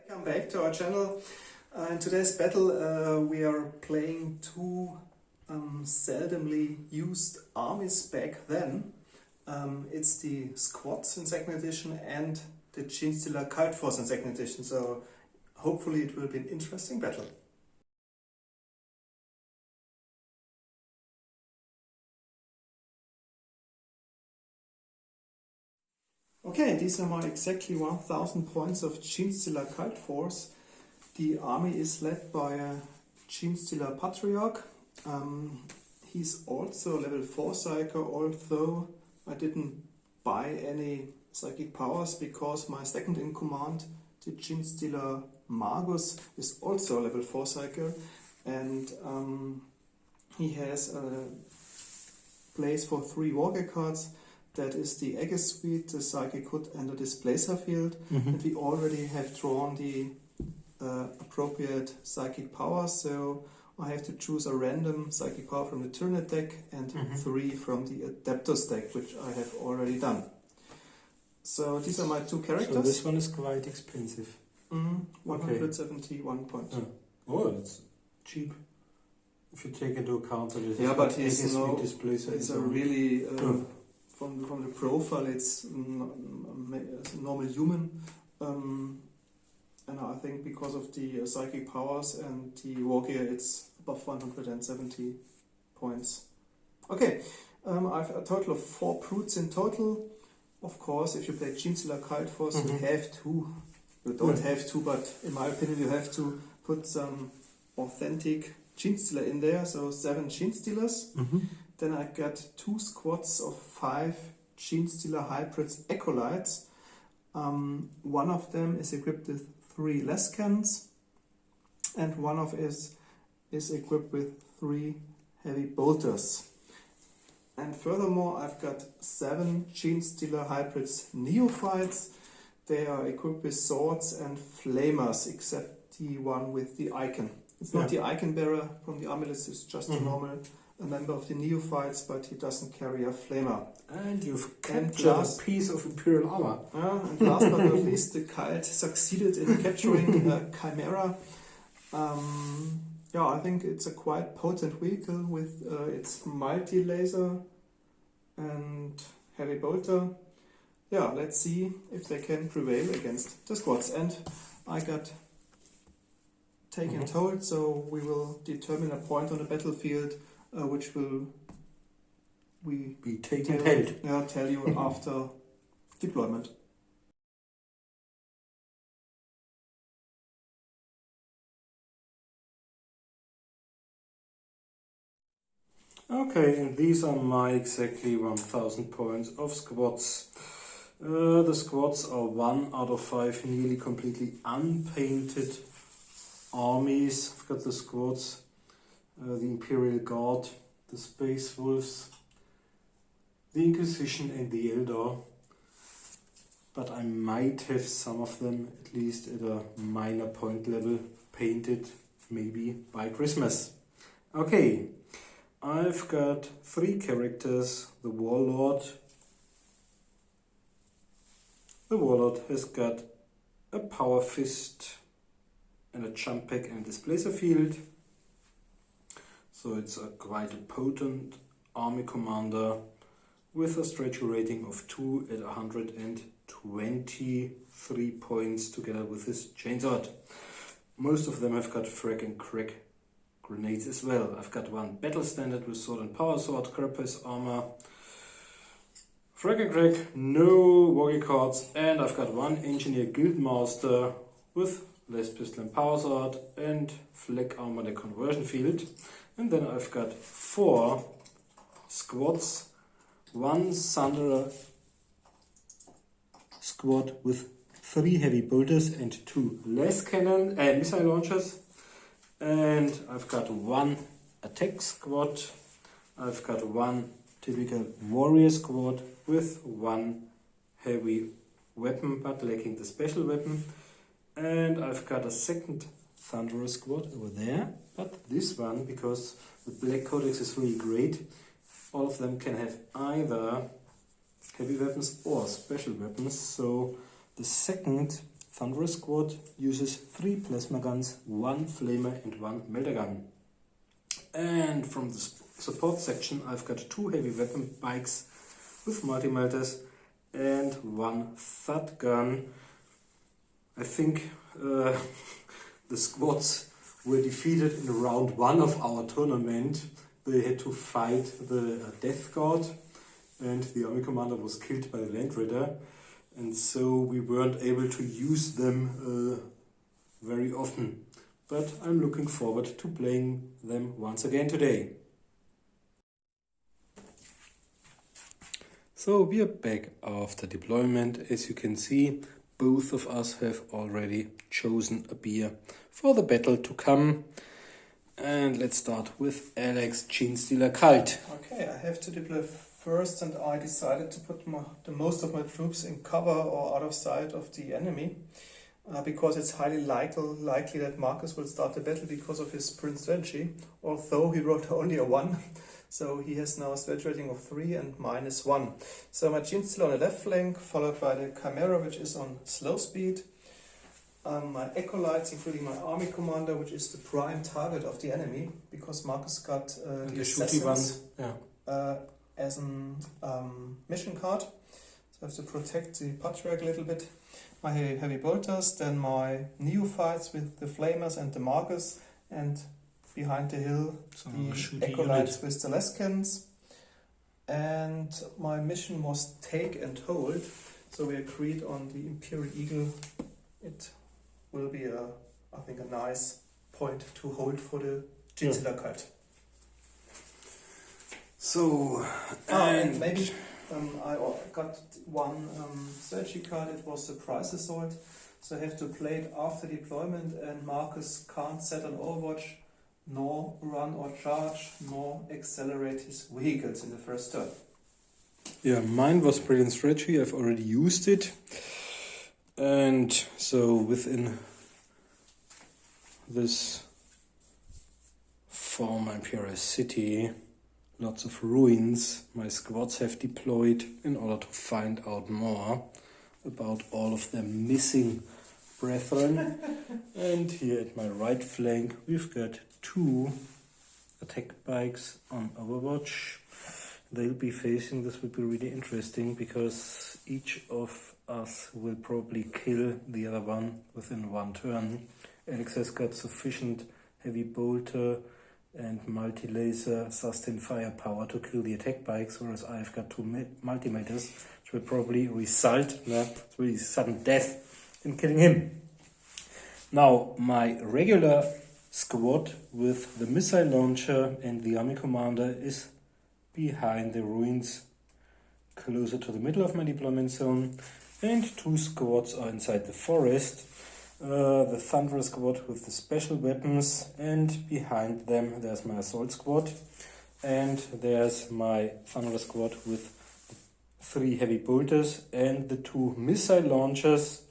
Welcome back to our channel. In today's battle we are playing two seldomly used armies back then. It's the squads in 2nd edition and the Genestealer Cult Force in 2nd edition, so hopefully it will be an interesting battle. Okay, these are my exactly 1000 points of Genestealer Cult Force. The army is led by a Genestealer Patriarch. He's also level 4 Psycho, although I didn't buy any psychic powers because my second in command, the Genestealer Magus, is also level 4 Psycho, and he has a place for 3 wargear cards. That is the Aegis Suite, the Psychic Hood and the Displacer Field. And we already have drawn the appropriate psychic power, so I have to choose a random psychic power from the Tyranid deck and 3 from the Adeptus deck, which I have already done. So these are my 2 characters. So this one is quite expensive. 171 points. Oh, that's cheap. If you take into account that it but he's Displacer. It's a really... From the profile, it's a normal human, and I think because of the psychic powers and the wargear, it's above 170 points. Okay, I have a total of 4 brutes in total. Of course, if you play Genestealer Cult Force, you have to. You don't have to, but in my opinion, you have to put some authentic Genestealer in there. So 7 Genestealers. Then I got 2 squads of 5 Genestealer Hybrids Acolytes. One of them is equipped with 3 Leskans, and one of is equipped with 3 Heavy Bolters. And furthermore, I've got 7 Genestealer Hybrids Neophytes. They are equipped with swords and flamers, except the one with the icon. It's not the icon bearer from the army list, it's just a normal member of the Neophytes, but he doesn't carry a flamer. And you've captured a piece of Imperial armor. And last but not least, the cult succeeded in capturing a Chimera. I think it's a quite potent vehicle with its multi-laser and heavy bolter. Yeah, let's see if they can prevail against the squads. And I got taken and told, so we will determine a point on the battlefield which will be taken held. Yeah, tell you after deployment. Okay, and these are my exactly 1000 points of squads. The squads are 1 out of 5 nearly completely unpainted armies. I've got the squads, the Imperial Guard, the Space Wolves, the Inquisition and the Eldar. But I might have some of them, at least at a minor point level, painted maybe by Christmas. Okay, I've got 3 characters. The Warlord. The Warlord has got a Power Fist and a Jump Pack and Displacer Field. So it's quite a potent army commander with a stretch rating of 2 at 123 points together with his chainsword. Most of them have got frag and crack grenades as well. I've got 1 battle standard with sword and power sword, carapace armor, frag and crack, no warrior cards, and I've got 1 engineer guildmaster with less pistol and power sword and flak armor and a conversion field. And then I've got 4 squads, 1 Thunderer squad with 3 heavy bolters and 2 less cannon and missile launchers. And I've got 1 attack squad. I've got 1 typical warrior squad with 1 heavy weapon but lacking the special weapon. And I've got a second Thunderer squad over there, but this one, because the Black Codex is really great, all of them can have either heavy weapons or special weapons. So the second Thunderous squad uses 3 plasma guns, 1 flamer and 1 melter gun. And from the support section I've got 2 heavy weapon bikes with multi-melters and 1 thud gun. I think the squads were defeated in round 1 of our tournament. They had to fight the Death God, and the army commander was killed by the Land Raider, and so we weren't able to use them very often. But I'm looking forward to playing them once again today. So we are back after deployment. As you can see, both of us have already chosen a beer for the battle to come. And let's start with Alex, Genestealer Cult. Okay, I have to deploy first, and I decided to put the most of my troops in cover or out of sight of the enemy, because it's highly likely that Marcus will start the battle because of his sprint strategy, although he rolled only a 1. So he has now a strategy rating of 3 and -1. So my Genestealer on the left flank, followed by the Chimera, which is on slow speed. My Acolytes, including my army commander, which is the prime target of the enemy, because Marcus got the assassins as a mission card. So I have to protect the patriarch a little bit. My heavy bolters, then my neophytes with the flamers and the Marcus, and behind the hill the Acolytes with the Leskins. And my mission was take and hold, so we agreed on the Imperial Eagle. It will be I think a nice point to hold for the Genestealer Cult. So, and maybe I got one strategy card. It was Surprise Assault, so I have to play it after deployment, and Marcus can't set an Overwatch, nor run or charge, nor accelerate his vehicles in the first turn. Yeah, mine was brilliant strategy. I've already used it. And so within this former Imperial city, lots of ruins, my squads have deployed in order to find out more about all of their missing brethren. And here at my right flank we've got 2 attack bikes on Overwatch. They'll be facing, this will be really interesting, because each of us will probably kill the other one within 1 turn. Alex has got sufficient heavy bolter and multi-laser sustained firepower to kill the attack bikes, whereas I've got 2 multi-meters, which will probably result in really sudden death in killing him. Now, my regular squad with the missile launcher and the army commander is behind the ruins, closer to the middle of my deployment zone, and 2 squads are inside the forest. The Thunder squad with the special weapons, and behind them there's my assault squad, and there's my Thunder squad with 3 heavy bolters and the 2 missile launchers.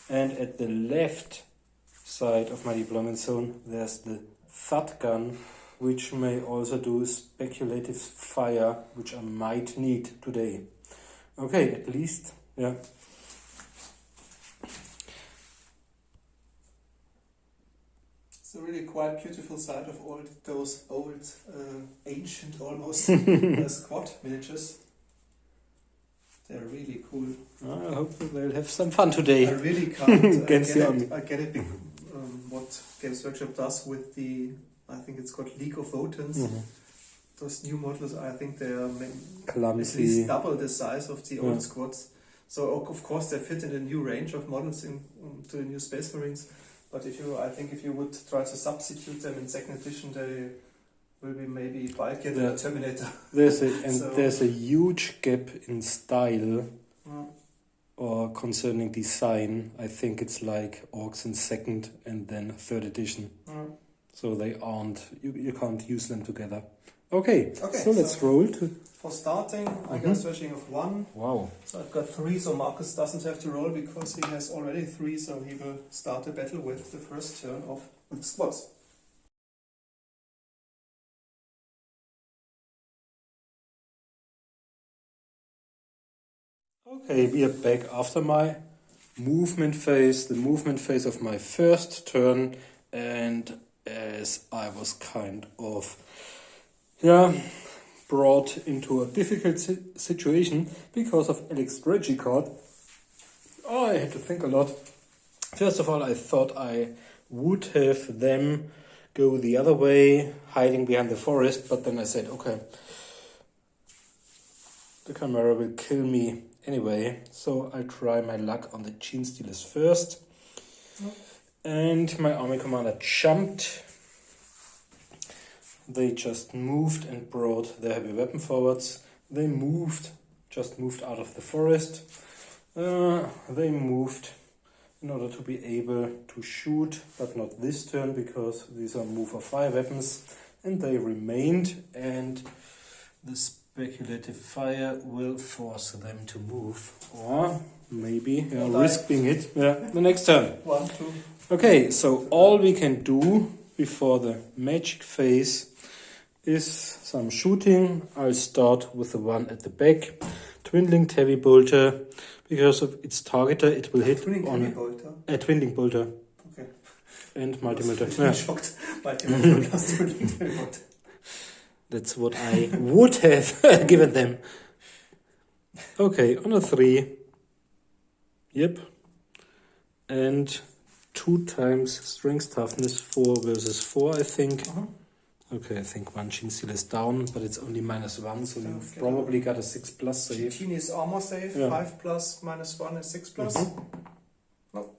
And at the left side of my deployment zone there's the thud gun, which may also do speculative fire, which I might need today. Okay, at least, yeah. It's a really quite beautiful sight of all those old, ancient almost squad miniatures. They're really cool. I hope they'll have some fun today. I really can't Against the army. I get it what Games Workshop does with the, I think it's called League of Votans. Those new models, I think they are clumsy, at least double the size of the old squads. So of course they fit in a new range of models to the new Space Marines. But I think if you would try to substitute them in 2nd edition, they will be maybe bulkier than the Terminator. There's a huge gap in style or concerning design. I think it's like Orcs in 2nd and then 3rd edition. So they aren't, you can't use them together. Okay, so let's roll. For starting, I got a stretching of 1. Wow. So I've got 3, so Marcus doesn't have to roll because he has already 3, so he will start the battle with the first turn of squads. Okay, we are back after my movement phase, the movement phase of my first turn, and as I was kind of brought into a difficult situation because of Alex's strategy card, I had to think a lot. First of all, I thought I would have them go the other way, hiding behind the forest, but then I said, okay, the Chimera will kill me anyway, so I'll try my luck on the Genestealers first. And my army commander jumped. They just moved and brought their heavy weapon forwards. They just moved out of the forest. They moved in order to be able to shoot, but not this turn because these are move or fire weapons. And they remained, and the speculative fire will force them to move. Or maybe risk being hit. The next turn. 1, 2. Okay, so all we can do before the magic phase is some shooting. I'll start with the one at the back. Twin-linked heavy bolter. Because of its targeter, it will hit on a twin-linked bolter. Okay. And multi-bolter. I'm shocked. Multi-bolter plus twin-linked heavy bolter. That's what I would have given them. Okay, on a 3. Yep. And 2 times strength toughness, 4 versus 4, I think. Okay, I think one Genestealer is down, but it's only -1, so you've probably got a 6+ save. Gene is armor save, 5 plus, -1 is 6 plus. No.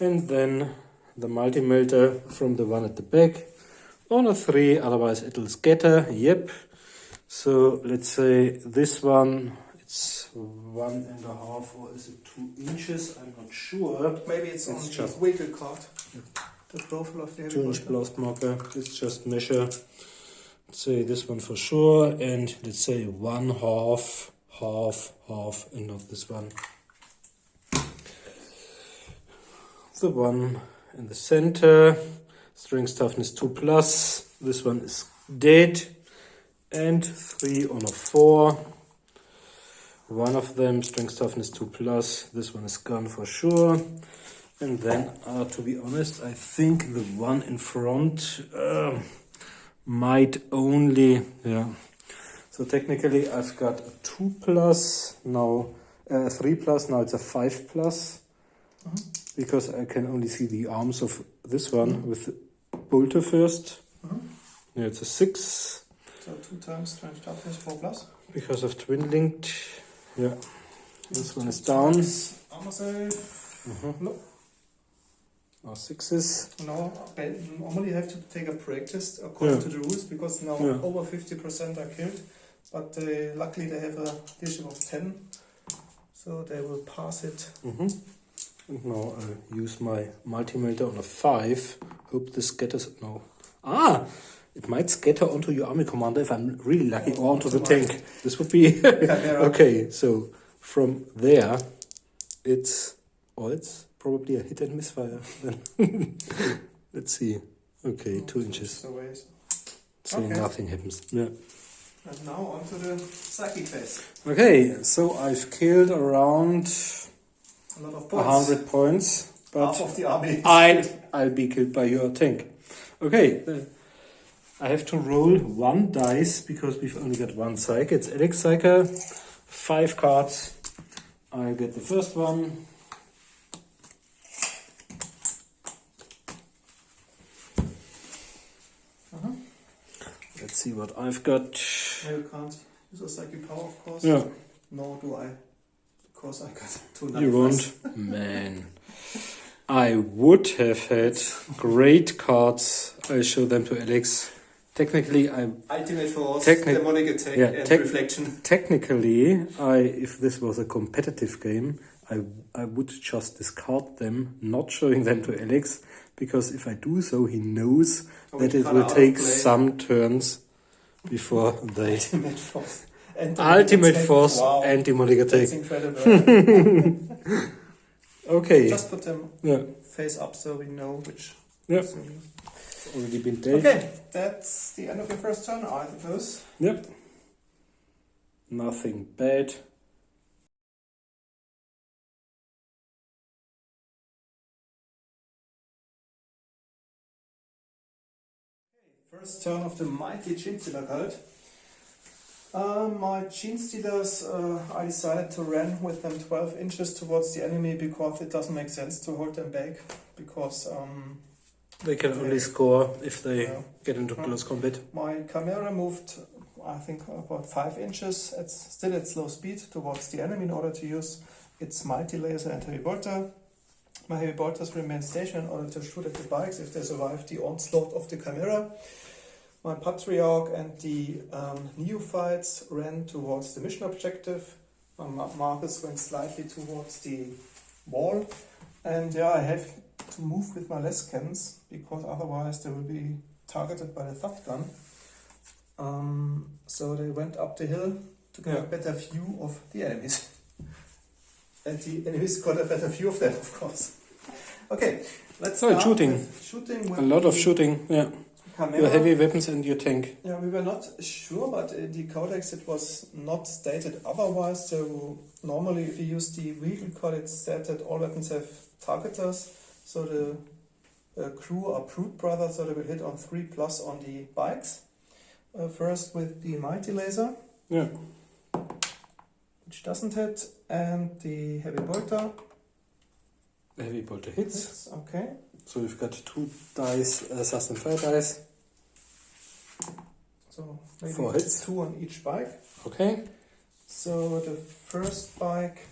And then the multi-melter from the one at the back. On a 3, otherwise it'll scatter. Yep. So let's say this one, it's 1.5 or is it 2 inches? I'm not sure. Maybe it's on just wiggle card. The profile of the 2-inch blast marker. Let's just measure. Let's say this one for sure, and let's say 1/2, half, and not this one. The one in the center, strength toughness 2+. This one is dead, and 3 on a 4. One of them, strength toughness 2+. This one is gone for sure. And then, to be honest, I think the one in front might only, So technically I've got a 2+, now a 3+, now it's a 5+. Because I can only see the arms of this one with the bolter first. Yeah, it's a 6. So 2 times strength toughness, 4+. Because of twin-linked. Yeah. This one is down. Armor save. No. 6s. No, normally you have to take a practice according to the rules, because now over 50% are killed, but luckily they have a addition of 10, so they will pass it. And now I'll use my multi-melter on a 5. Hope this scatters. No. It might scatter onto your army commander if I'm really lucky, or onto the tank. This would be okay. So from there, it's probably a hit and misfire. Let's see. Okay, 2 inches. So nothing happens. Yeah. And now onto the psychic phase. Okay, so I've killed around a lot of 100 points, but half of the army. I'll be killed by your tank. Okay, I have to roll 1 dice because we've only got 1 psych. It's Alex Psyker, 5 cards. I get the first one. Let's see what I've got. No, you can't use a psychic power, of course. Yeah. Nor do I, because I got 2 You won't? Man. I would have had great cards. I'll show them to Alex. Technically, Ultimate Force, Demonic Attack, and Reflection. Technically, if this was a competitive game, I would just discard them, not showing them to Alex, because if I do so, he knows that it will take some turns before they... Ultimate Force. Ultimate Force and Demonic Attack. That's incredible. Okay. Just put them face up so we know which... Already been dealt. Okay, that's the end of your first turn, I suppose. Yep. Nothing bad. First turn of the mighty Genestealer Cult. My Genestealers, I decided to run with them 12 inches towards the enemy because it doesn't make sense to hold them back, because They can only score if they get into close combat. my Chimera moved, I think, about 5 inches, still at slow speed, towards the enemy in order to use its multi-laser and heavy bolter. My heavy bolters remain stationary in order to shoot at the bikes if they survive the onslaught of the Chimera. My Patriarch and the Neophytes ran towards the mission objective. My Marcus went slightly towards the wall. And yeah, I have to move with my less cannons, because otherwise they will be targeted by the thud gun. So they went up the hill to get a better view of the enemies. And the enemies got a better view of them, of course. Okay, let's start shooting. with shooting. With A lot of shooting, yeah. Chimera. Your heavy weapons and your tank. Yeah, we were not sure, but in the codex it was not stated otherwise. So normally if you use the vehicle code, it's said that all weapons have targeters. So the crew are brute brothers, so they will hit on 3+ on the bikes. First with the mighty laser, which doesn't hit, and the heavy bolter. The heavy bolter hits. Okay. So we've got 2 dice, sus and fire dice. So maybe 4 hits. 2 on each bike. Okay. So the first bike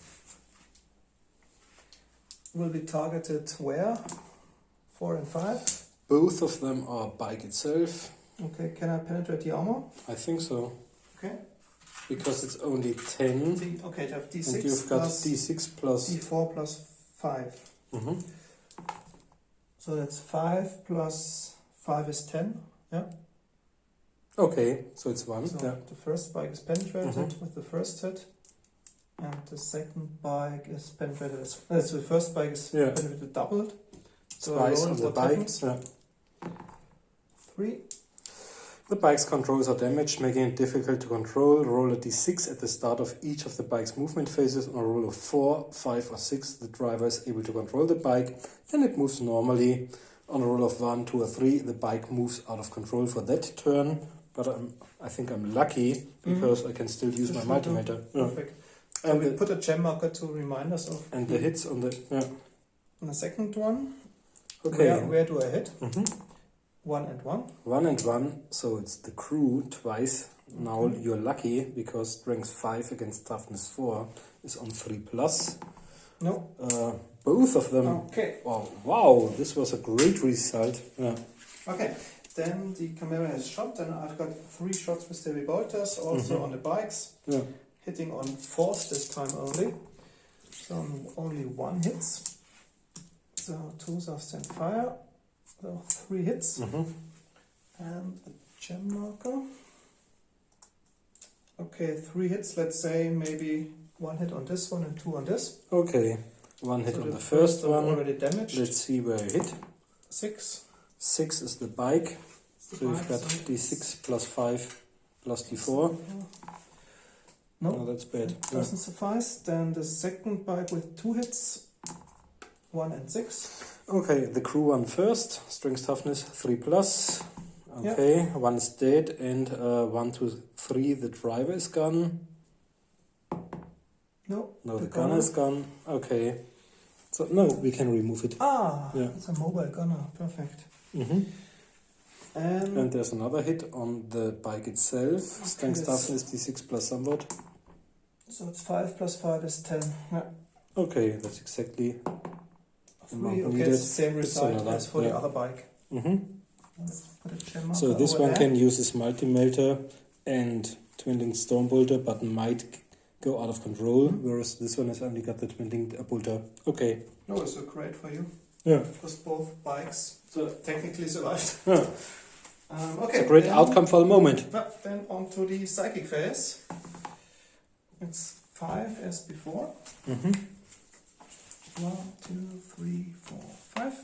will be targeted where? 4 and 5. Both of them are bike itself. Okay, can I penetrate the armor? I think so. Okay. Because it's only 10. Okay, you have D6 and you've got plus D6 plus... D4 plus 5. Mm-hmm. So that's 5 plus 5 is 10. Yeah. Okay, so it's 1. So yeah. the first bike is penetrated with the first hit. And the second bike is penetrated as well. So the first bike is penetrated doubled. So Twice roll on the what bike. happens. Yeah. 3. The bike's controls are damaged, making it difficult to control. Roll a d6 at the start of each of the bike's movement phases. On a roll of 4, 5 or 6, the driver is able to control the bike and it moves normally. On a roll of 1, 2 or 3, the bike moves out of control for that turn. But I think I'm lucky because I can still use my multimeter. Perfect. So And we put a gem marker to remind us of. And the hits on the... Yeah. On the second one. Okay. Where do I hit? Mm-hmm. 1 and 1. 1 and 1, so it's the crew twice. Now you're lucky because strength 5 against toughness 4 is on 3+. No. Both of them. Okay. Oh, wow, this was a great result. Yeah. Okay, then the Chimera has shot, and I've got 3 shots with the revolters, also on the bikes. Yeah. Hitting on 4s this time only. So only 1 hits. So 2 sustain fire. So 3 hits. And a gem marker. Okay, 3 hits, let's say maybe 1 hit on this one and 2 on this. Okay, 1 hit So on the first one. Already damaged. Let's see where I hit. 6. 6 is the bike. So we've got d6 plus 5 plus d4. No, that's bad. Doesn't suffice. Then the second bike with 2 hits. 1 and 6. Okay, the crew one first. Strength toughness 3+. Okay, 1 is dead, and 1, 2, 3, the driver is gone. No, The gunner is gone. Okay. So, no, we can remove it. It's a mobile gunner. Perfect. And there's another hit on the bike itself. Strength toughness d6 plus somewhat. So it's 5 plus 5 is 10. Yeah. Okay, that's exactly... 3, okay, it's the same result as for the other bike. Let's put a gem marker So this over one there. can use his multi-melter and twin-linked storm bolter, but might go out of control, whereas this one has only got the twin-linked bolter. Okay. No, it's great for you. Yeah. Because both bikes technically survived. Yeah. Okay. It's a great outcome for the moment. Then on to the psychic phase. It's 5 as before. 1, 2, 3, 4, 5.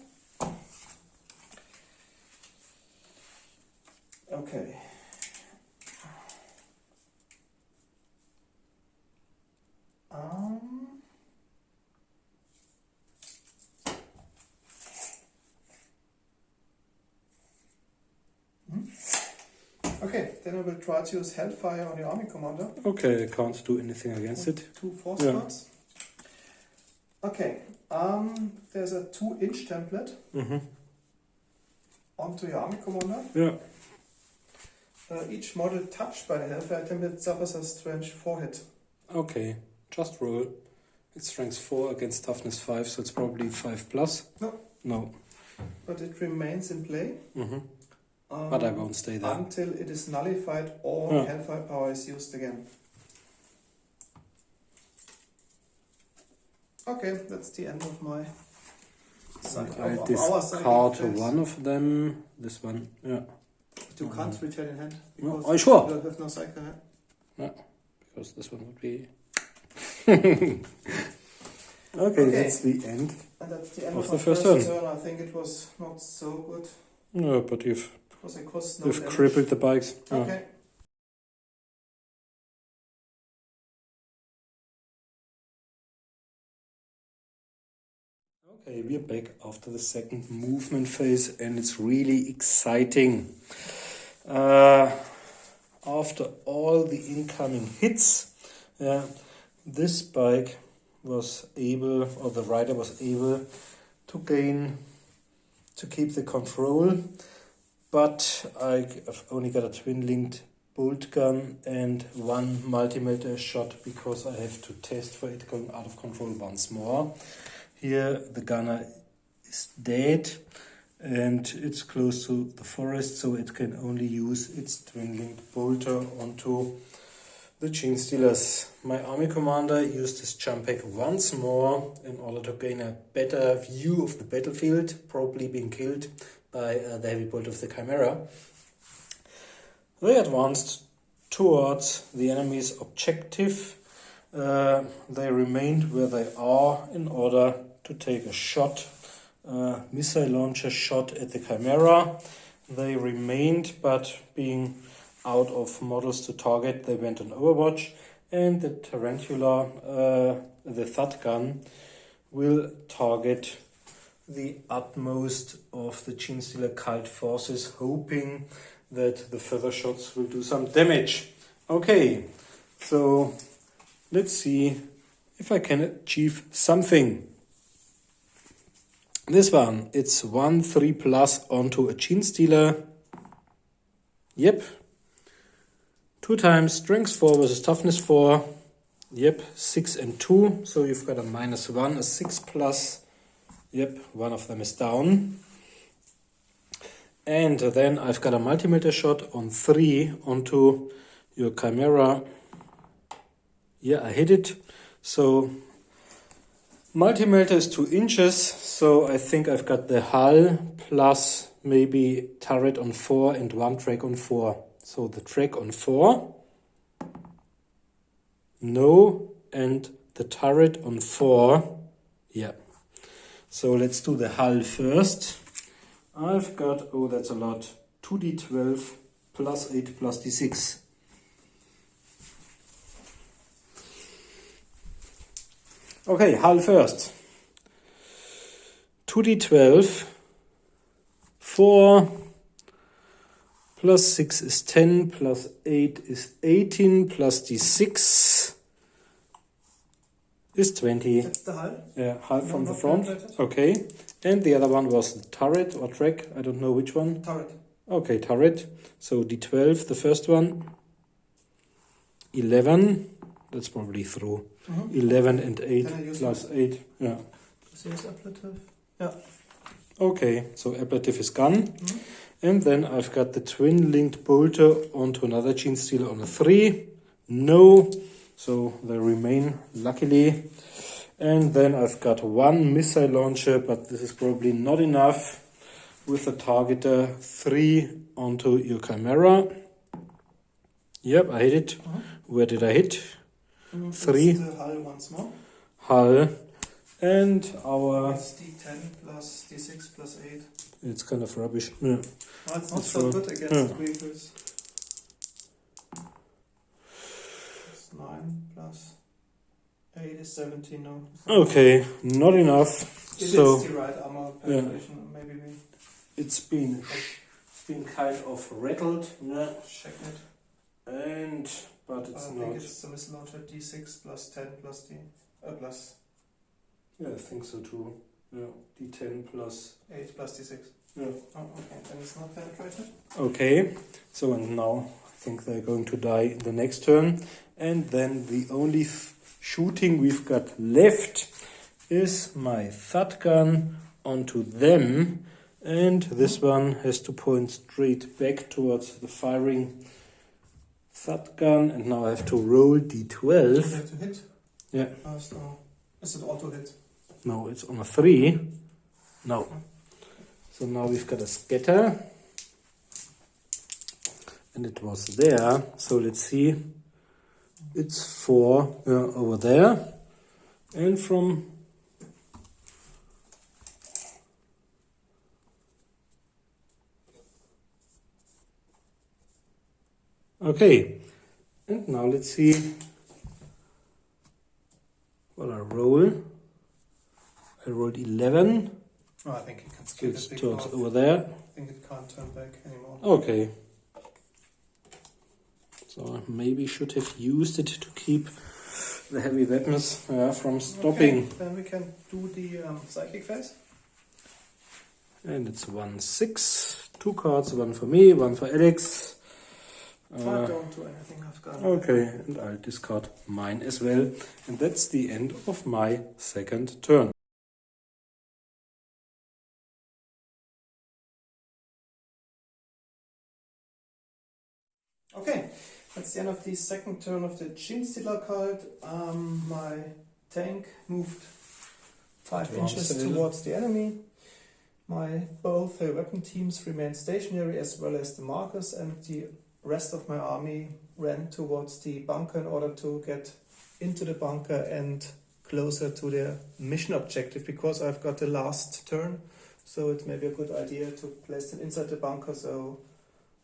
Okay. Okay, then I will try to use Hellfire on the army commander. Okay, I can't do anything against it. 2 force Yeah. cards. Okay, there's a 2-inch template onto your army commander. Yeah. Each model touched by the Hellfire template suffers a strength 4 hit. Okay, just roll. It's strength 4 against toughness 5, so it's probably 5+. No. No. But it remains in play. But I won't stay there. Until it is nullified or Yeah. Hellfire power is used again. Okay, that's the end of my side. I of our side discard phase. one of them. This one, yeah. But you can't retain in hand No, because are you sure? you have no cycle. Yeah, because this one would be. Okay, that's the end. And that's the end Of of the my first first turn. turn. I think it was not so good No, but you've because it cost no you've damage. crippled the bikes. Yeah. Okay. Okay, we're back after the second movement phase, and it's really exciting. After all the incoming hits, this bike was able, or the rider was able, to keep the control, but I've only got a twin-linked bolt gun and 1 multi-melter shot because I have to test for it going out of control once more. Here the gunner is dead and it's close to the forest, so it can only use its twin-linked bolter onto the Genestealers. My army commander used his jump pack once more in order to gain a better view of the battlefield, probably being killed by the heavy bolt of the Chimera. They advanced towards the enemy's objective. They remained where they are in order to take a shot, missile launcher shot at the Chimera. They remained, but being out of models to target, they went on Overwatch, and the Tarantula, the Thud gun, will target the utmost of the Genestealer Cult forces, hoping that the further shots will do some damage. Okay, so let's see if I can achieve something. This one, it's 1/3+ onto a Genestealer. Yep. 2 times strength 4 versus toughness 4. Yep, 6 and 2. So you've got a -1, a 6+. Yep, one of them is down. And then I've got a multi-melter shot on 3 onto your Chimera. Yeah, I hit it. So multi-melter is 2 inches. So I think I've got the hull plus maybe turret on 4 and 1 track on 4. So the track on 4. No, and the turret on 4. Yeah. So let's do the hull first. I've got, oh that's a lot, 2d12 plus 8 plus d6. Okay, hull first. 2d12, 4 plus 6 is 10, plus 8 is 18, plus d6 is 20. That's the hull. Yeah, hull from the not front. penetrated. Okay. And the other one was the turret or track. I don't know which one. Turret. Okay, turret. So d12, the first one. 11. That's probably through. 11 and 8 Can I use plus 8. Yeah. This is ablative. Yeah. Okay, so ablative is gone. And then I've got the twin-linked bolter onto another Genestealer on a 3. No. So they remain, luckily. And then I've got 1 missile launcher, but this is probably not enough. With a targeter 3 onto your Chimera. Yep, I hit it. Where did I hit? 3. The hull once more. Hull. And our... It's d10 plus d6 plus 8. It's kind of rubbish. Yeah. No, it's not so good against vehicles. It's 9 plus 8 is 17, no. Okay, not enough. If So it's the right armor penetration, maybe we... it's been been kind of rattled. Yeah. Check it. But it's I not. think it's the mislauncher D6 plus 10 plus D. Plus Yeah, I think so too. Yeah, D10 plus 8 plus D6. Yeah. Oh, okay. Then it's not penetrated. Okay, so and now I think they're going to die in the next turn. And then the only shooting we've got left is my thud gun onto them. And this one has to point straight back towards the firing thud gun. And now I have to roll D12. You have to hit? Yeah. So is it auto hit? No, it's on a 3. No. So now we've got a scatter. And it was there. So let's see. It's 4 over there. And from... Okay. And now let's see what I roll. I rolled 11. Oh, I think it can So skip it's it towards because over there. I think it can't turn back anymore. Okay. So I maybe should have used it to keep the heavy weapons from stopping. Okay, then we can do the psychic phase. And it's 1/6. 2 cards, 1 for me, 1 for Alex. I don't do anything, I've got Okay, and I'll discard mine as well. And that's the end of my second turn. Okay, that's the end of the second turn of the Genestealer Cult. My tank moved 5 inches towards the enemy. Both weapon teams remained stationary as well as the markers, and the rest of my army ran towards the bunker in order to get into the bunker and closer to their mission objective, because I've got the last turn. So it may be a good idea to place them inside the bunker so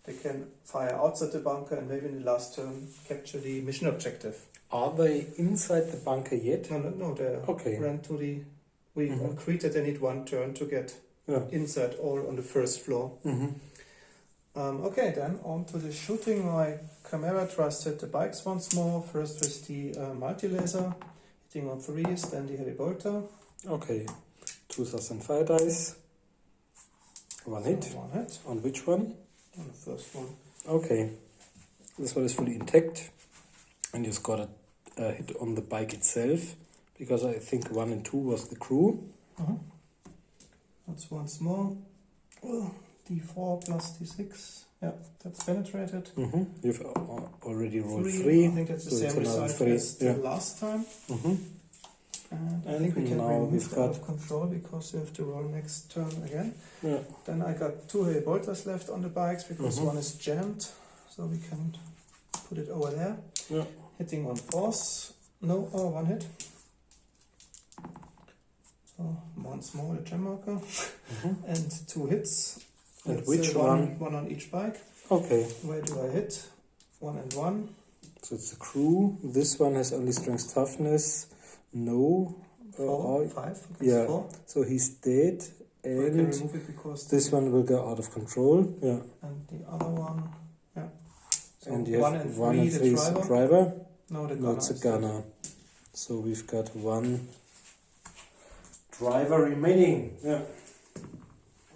they can fire outside the bunker and maybe in the last turn capture the mission objective. Are they inside the bunker yet? No, they Okay. ran to the... We agreed that they need 1 turn to get inside or on the first floor. Okay, then on to the shooting. My Chimera trusted the bikes once more. First with the multi-laser, hitting on 3s, then the heavy bolter. Okay. 2 thuds and fire dice. 1 hit. So 1 hit. On which one? On the first one. Okay. This one is fully intact. And you've got a hit on the bike itself, because I think 1 and 2 was the crew. That's once more. D4 plus D6. Yeah, that's penetrated. You've already rolled 3. 3. I think that's the so same it's another result 3. as the last time. And I think we can now remove we've that got- out of control because you have to roll next turn again. Yeah. Then I got 2 heavy bolters left on the bikes because one is jammed, so we can put it over there. Yeah. Hitting on 4s. No, 1 hit. So once more the jam marker. And 2 hits. And That's, which one? One on each bike. Okay. Where do I hit? 1 and 1. So it's the crew. This one has only strength toughness. No. 4, 5. Yeah. 4. So he's dead. I can And remove it because this one will go out of control. Yeah. and the other one, yeah. So And you 1 have and 1 3, and the 3 is driver. driver. No, the No, gunner. it's a is gunner. So we've got 1 driver remaining. Yeah.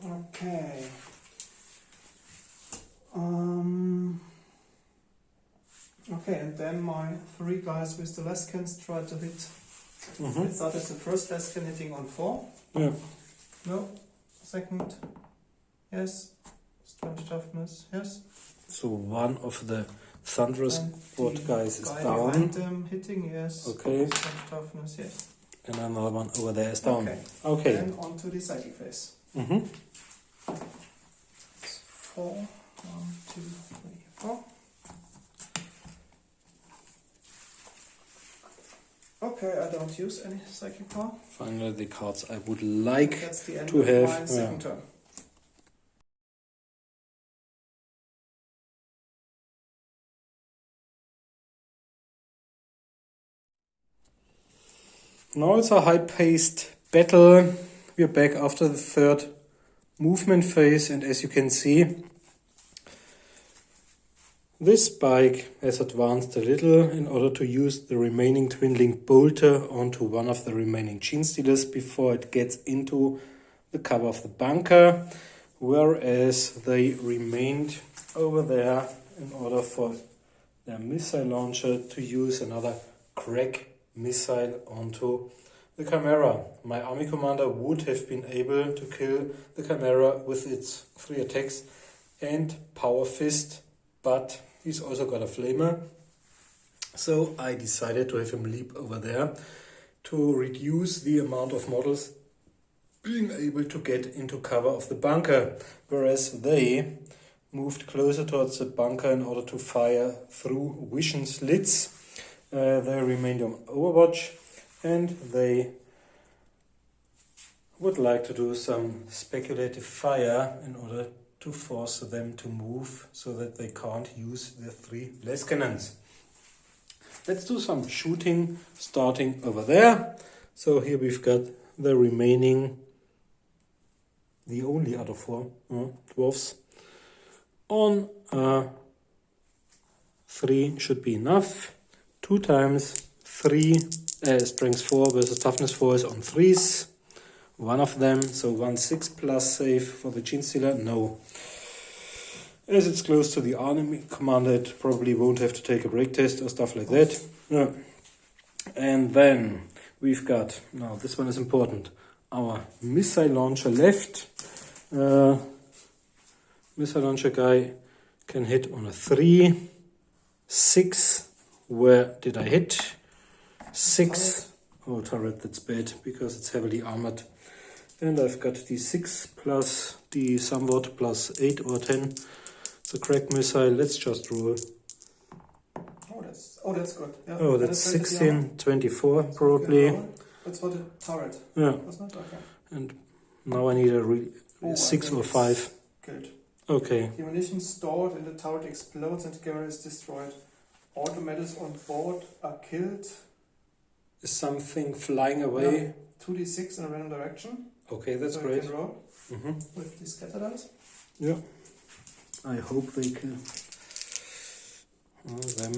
Okay. Okay, and then my 3 guys with the Leskins tried to hit. It started the first Leskin hitting on 4. Yeah. No. Second. Yes. Strength toughness. Yes. So one of the thunderous And board the guys is guy down. behind them hitting. Yes. Okay. Strength toughness. Yes. And another one over there is down. Okay. Okay. Then on to the psychic phase. Mm-hmm. It's 4. 1, 2, 3, 4. Okay, I don't use any psychic power. Finally, the cards I would like That's the end to of have. my second turn. Now it's a high-paced battle. We're back after the third movement phase, and as you can see, This bike has advanced a little in order to use the remaining twin-link bolter onto one of the remaining Genestealers before it gets into the cover of the bunker, whereas they remained over there in order for their missile launcher to use another crack missile onto the Chimera. My army commander would have been able to kill the Chimera with its 3 attacks and power fist, but he's also got a flamer. So I decided to have him leap over there to reduce the amount of models being able to get into cover of the bunker, whereas they moved closer towards the bunker in order to fire through vision slits. They remained on overwatch, and they would like to do some speculative fire in order to force them to move so that they can't use their 3 less cannons. Let's do some shooting starting over there. So here we've got the remaining, the only out of 4 dwarfs. On 3 should be enough. 2 times 3 strength 4 versus toughness 4 is on 3s. One of them, so 1/6 plus save for the Genestealer, no. As it's close to the army commander, it probably won't have to take a break test or stuff like that. Yeah. And then we've got, now this one is important, our missile launcher left. Missile launcher guy can hit on a 3, 6. Where did I hit? 6. Oh, turret, that's bad because it's heavily armored. And I've got the 6 plus the somewhat plus 8 or 10. The crack missile. Let's just roll. Oh, that's good. Yeah. Oh, that's 16, 24 probably. That's for the turret. Yeah. Wasn't it? Okay. And now I need a 6 or 5. Good. Okay. The ammunition stored in the turret explodes and the camera is destroyed. All the medals on board are killed. Is something flying away? Yeah. 2d6 in a random direction. Okay, that's so great. You can roll with the scatterers. Yeah. I hope they can. Them.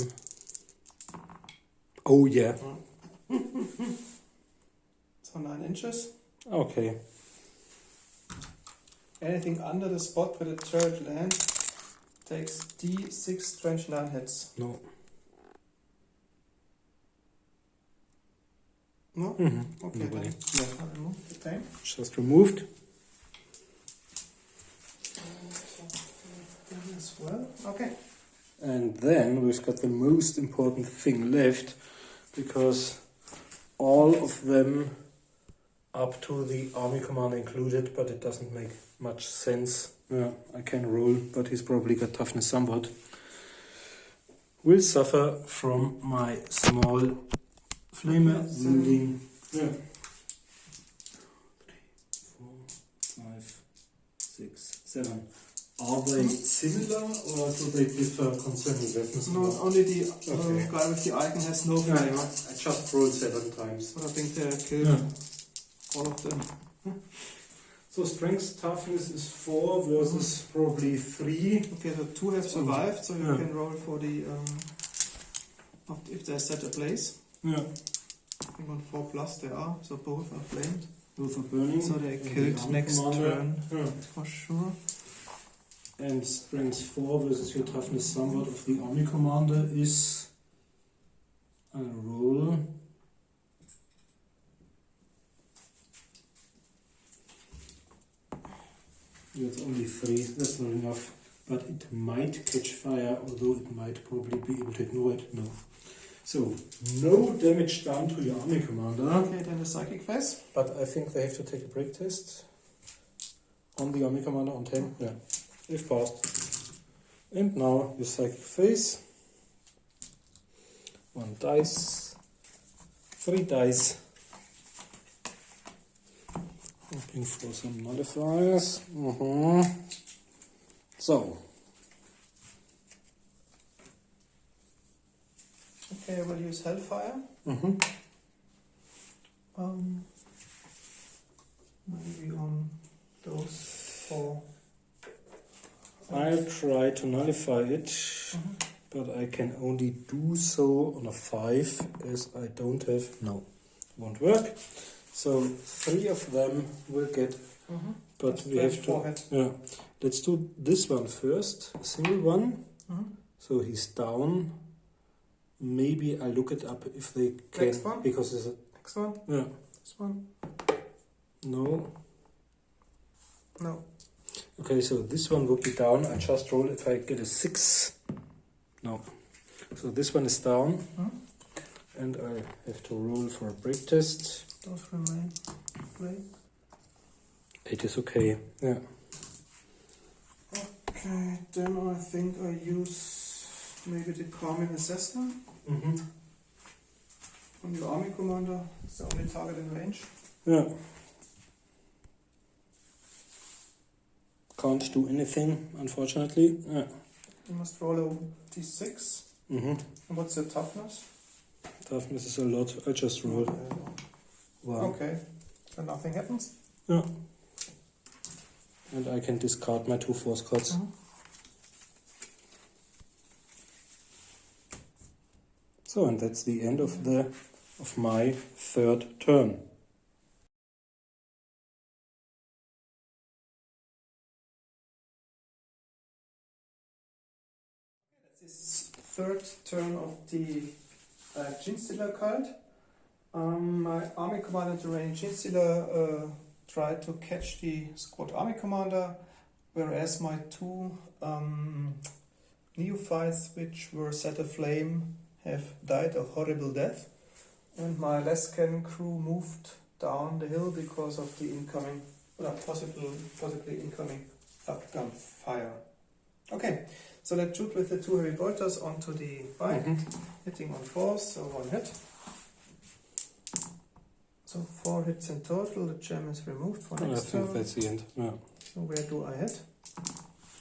Oh yeah. So 9 inches. Okay. Anything under the spot where the turret lands takes d6 strange 9 hits. No. No? Okay, Nobody. then. Yeah, I'll remove the tank. Just removed. As well. Okay. And then we've got the most important thing left, because all of them up to the army commander included, but it doesn't make much sense. Yeah, I can roll, but he's probably got toughness somewhat. Will suffer from my small flamer wielding. Yeah. 3, 4, 5, 6, 7. Are they similar or do they differ concerning weapons? No, only the Okay. guy with the icon has no flavor. I just rolled 7 times. But I think they killed all of them. So strength toughness is 4 versus probably 3. Okay, so 2 have survived, so you can roll for the if they're set ablaze. Yeah. I think on 4 plus they are, so both are flamed. Both are burning. So they're And killed the army next commander. turn. Yeah. For sure. And strength 4 versus your toughness somewhat of the army commander is a roll. That's only 3, that's not enough. But it might catch fire, although it might probably be able to ignore it. No. So, no damage done to your army commander. Okay, then the psychic phase. But I think they have to take a break test on the army commander on 10. Yeah, they've passed. And now your psychic phase. 1 dice, 3 dice. Hoping for some modifiers. So. Okay, I will use Hellfire. Maybe on those 4. I'll try to nullify it but I can only do so on a 5 as I don't have, no, won't work. So 3 of them will get, but Just we have to, forehead. yeah. Let's do this one first, a single one. So he's down. Maybe I look it up if they can, Next one. because it's a, Next one. yeah, This one. no. No. Okay, so this one would be down. I just roll if I get a 6. No. So this one is down. And I have to roll for a break test. Those remain. Play. It is okay, yeah. Okay, then I think I use maybe the calming assessment from your army commander. It's the only target in range. Yeah. Can't do anything, unfortunately. Yeah. You must roll a d6. And what's your toughness? Toughness is a lot. I just roll 1. Okay, then nothing happens. Yeah. And I can discard my 2 force cards. So, and that's the end of my 3rd turn. This 3rd turn of the Genestealer Cult. My army commander, the reigning Genestealer, tried to catch the squad army commander, whereas my 2 neophytes, which were set aflame, have died a horrible death. And my less cannon crew moved down the hill because of the incoming, possibly incoming shotgun fire. Okay, so let's shoot with the 2 heavy bolters onto the bike, hitting on 4, so 1 hit. So 4 hits in total, the gem is removed for I next think turn. that's the end. Yeah. So where do I hit?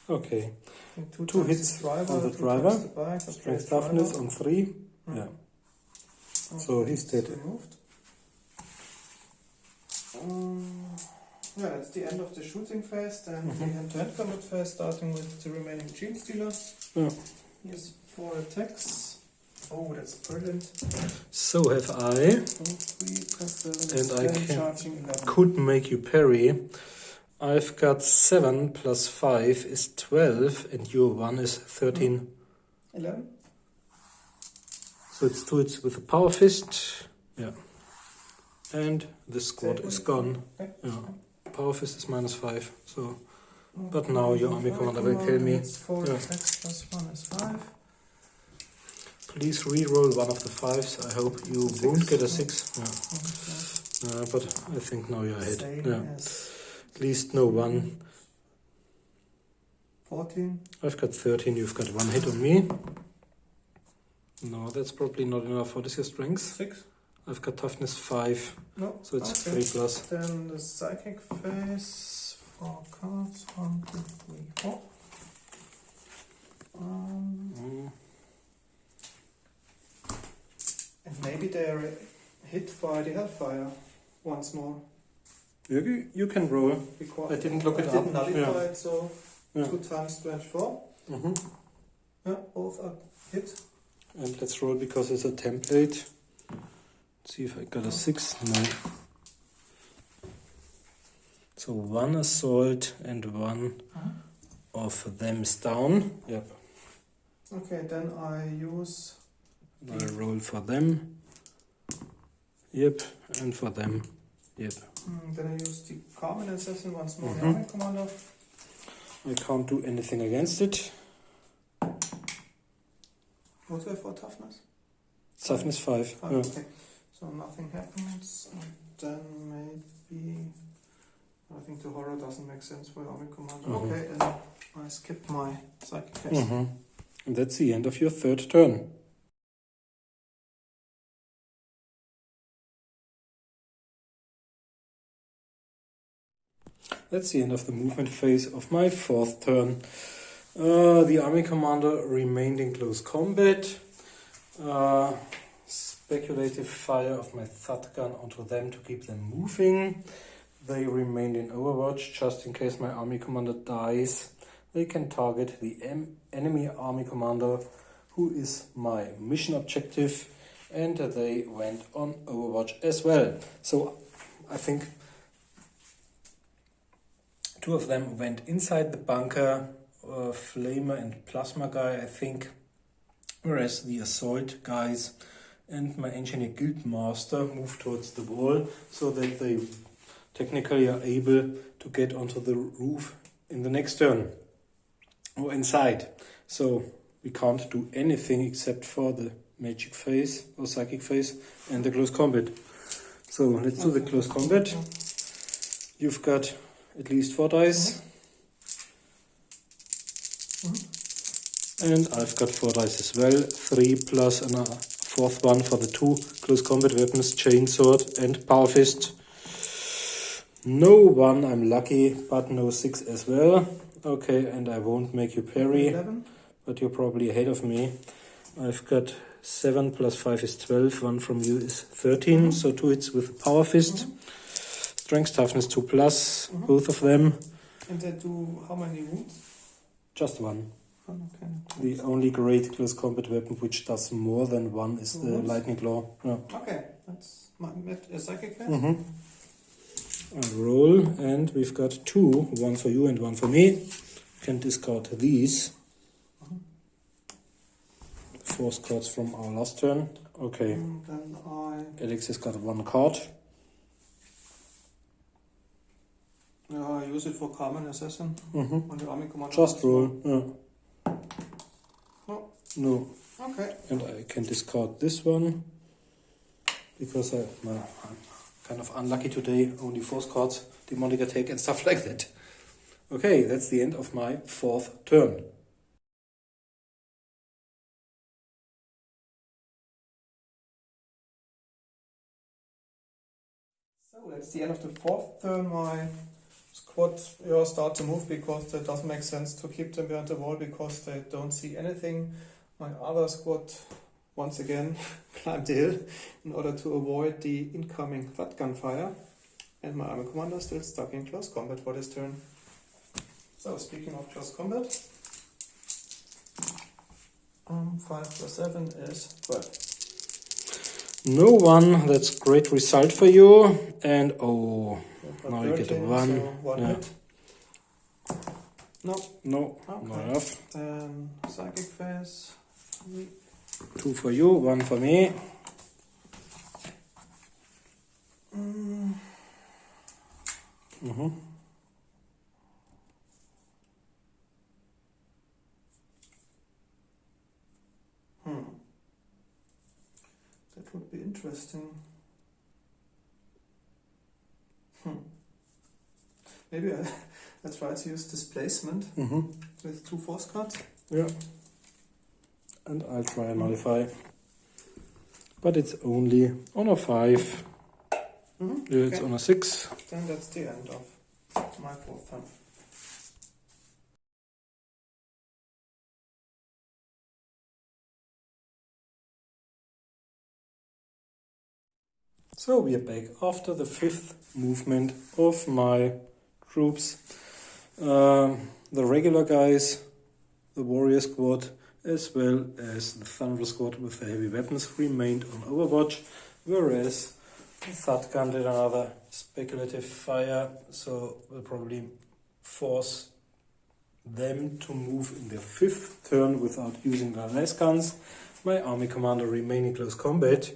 Okay. I think 2 hits the driver, on the 2 driver. times the bike, so Strength driver. toughness on 3. Yeah. So he's It's dead. removed. Yeah, that's the end of the shooting phase. Then the hand-to-hand combat phase, starting with the remaining Genestealer. Yeah. Here's 4 attacks. Oh, that's brilliant. So have I. 2, 3, plus 7 is And I 10, charging 11. could make you parry. I've got 7 plus 5 is 12, and your 1 is 13. 11? So it's 2 hits with a power fist. Yeah. And the squad is gone. Okay. Yeah. Power fist is minus 5. So, but now your army commander will kill me. It's 4 Yeah. attacks plus 1 is 5. Please re-roll one of the 5s. I hope you won't get a 6. Yeah. Okay. But I think now you're ahead. Same Yeah. as At least no 1. 14. I've got 13. You've got 1 hit on me. No, that's probably not enough. What is your strength? 6. I've got toughness 5. No. So it's Okay. 3 plus. Then the psychic phase. 4 cards. 1, 2, 3, 4. And maybe they're hit by the hellfire once more. You can roll. Because I didn't look it I up. didn't nullify Yeah. it, so Yeah. 2 times 24. Yeah, both are hit. And let's roll because it's a template. Let's see if I got a 6. No. So 1 assault and 1 of them is down. Yep. Okay, then I use. I roll for them. Yep. And for them. Yep. Then I use the Carmen Assassin once more, the army commander. I can't do anything against it. What do I have for toughness? Toughness 5. 5. Yeah. Okay, so nothing happens. And then maybe. I think the horror doesn't make sense for the army commander. Okay, then I skip my psychic phase. And that's the end of your 3rd turn. That's the end of the movement phase of my 4th turn. The army commander remained in close combat. Speculative fire of my thud gun onto them to keep them moving. They remained in overwatch just in case my army commander dies. They can target the enemy army commander who is my mission objective, and they went on Overwatch as well. So I think 2 of them went inside the bunker, Flamer and Plasma guy, I think, whereas the Assault guys and my Engineer Guild Master moved towards the wall so that they technically are able to get onto the roof in the next turn or inside. So we can't do anything except for the magic phase or psychic phase and the close combat. So let's do the close combat. You've got at least 4 dice. And I've got 4 dice as well. 3 plus a 4th one for the 2 close combat weapons, Chainsword and Power Fist. No 1, I'm lucky, but no 6 as well. Okay, and I won't make you parry, 11. but you're probably ahead of me. I've got 7 plus 5 is 12, 1 from you is 13, so 2 hits with the Power Fist. Strength, toughness 2 plus, both of them. And they do how many wounds? Just 1. Okay. The only great close combat weapon which does more than 1 is the Lightning Claw. Yeah. Okay, that's a psychic phase. I roll, and we've got 2, 1 for you and 1 for me. You can discard these. 4 cards from our last turn. Okay. Then Alex has got 1 card. I use it for Carmen Assassin on the army commander. Just roll. Yeah. No. No. Okay. And I can discard this one because I'm kind of unlucky today. Only 4 cards, demonic attack and stuff like that. Okay, that's the end of my 4th turn. So that's the end of the 4th turn. My squad start to move because it doesn't make sense to keep them behind the wall because they don't see anything. My other squad once again climbed the hill in order to avoid the incoming THUD gunfire. And my army commander still stuck in close combat for this turn. So speaking of close combat, 5 plus 7 is 12. No 1, that's great result for you. And oh, now you get a 1. So 1 Yeah. hit. No. No, Okay. not enough. Psychic phase. 2 for you, 1 for me. That would be interesting. Maybe I try to use displacement with 2 force cards. Yeah. And I'll try and nullify. But it's only on a 5. It's Okay. on a 6. Then that's the end of my 4th turn. So we are back after the 5th movement of my troops. The regular guys, the warrior squad, as well as the thunder squad with the heavy weapons remained on Overwatch, whereas the THUD gun did another speculative fire, so we'll probably force them to move in their 5th turn without using their last guns. My army commander remained in close combat.